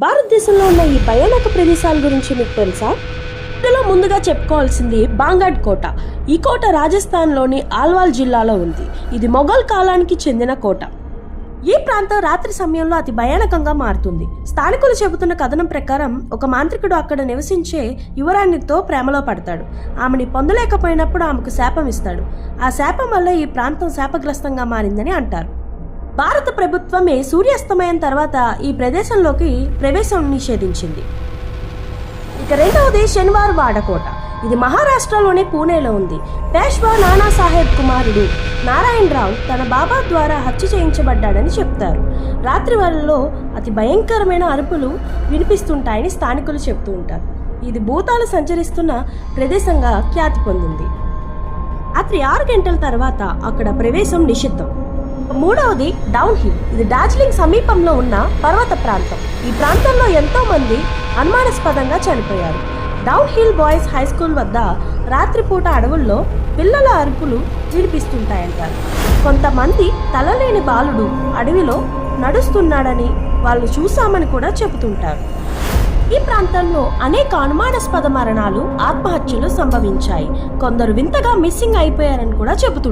భారతదేశంలో ఉన్న ఈ భయానక ప్రదేశాల గురించి మీకు తెలుసా? ఇందులో ముందుగా చెప్పుకోవాల్సింది బాంగడ్ కోట. ఈ కోట రాజస్థాన్లోని ఆల్వాల్ జిల్లాలో ఉంది. ఇది మొఘల్ కాలానికి చెందిన కోట. ఈ ప్రాంతం రాత్రి సమయంలో అతి భయానకంగా మారుతుంది. స్థానికులు చెబుతున్న కథనం ప్రకారం ఒక మాంత్రికుడు అక్కడ నివసించే యువరాణితో ప్రేమలో పడతాడు. ఆమెని పొందలేకపోయినప్పుడు ఆమెకు శాపం ఇస్తాడు. ఆ శాపం వల్ల ఈ ప్రాంతం శాపగ్రస్తంగా మారిందని అంటారు. భారత ప్రభుత్వమే సూర్యాస్తమయం తర్వాత ఈ ప్రదేశంలోకి ప్రవేశం నిషేధించింది. ఇక రెండవది శనివార్ వాడకోట. ఇది మహారాష్ట్రలోని పూణేలో ఉంది. పేష్వా నానాసాహెబ్ కుమారుడు నారాయణరావు తన బాబా ద్వారా హత్య చేయించబడ్డాడని చెప్తారు. రాత్రి వేళల్లో అతి భయంకరమైన అరుపులు వినిపిస్తుంటాయని స్థానికులు చెప్తూ ఉంటారు. ఇది భూతాలు సంచరిస్తున్న ప్రదేశంగా ఖ్యాతి పొందింది. రాత్రి 6 గంటల తర్వాత అక్కడ ప్రవేశం నిషిద్ధం. మూడవది డౌన్ హిల్. ఇది డార్జిలింగ్ సమీపంలో ఉన్న పర్వత ప్రాంతం. ఈ ప్రాంతంలో ఎంతో మంది అనుమానాస్పదంగా చనిపోయారు. Down hill boys high school వద్ద రాత్రిపూట అడవుల్లో పిల్లల అరుపులు వినిపిస్తుంటాయంటారు. కొంతమంది తలలేని బాలుడు అడవిలో నడుస్తున్నాడని వాళ్ళు చూశామని కూడా చెబుతుంటారు. ఈ ప్రాంతంలో అనేక అనుమానాస్పద మరణాలు, ఆత్మహత్యలు సంభవించాయి. కొందరు వింతగా మిస్సింగ్ అయిపోయారని కూడా చెబుతుంటారు.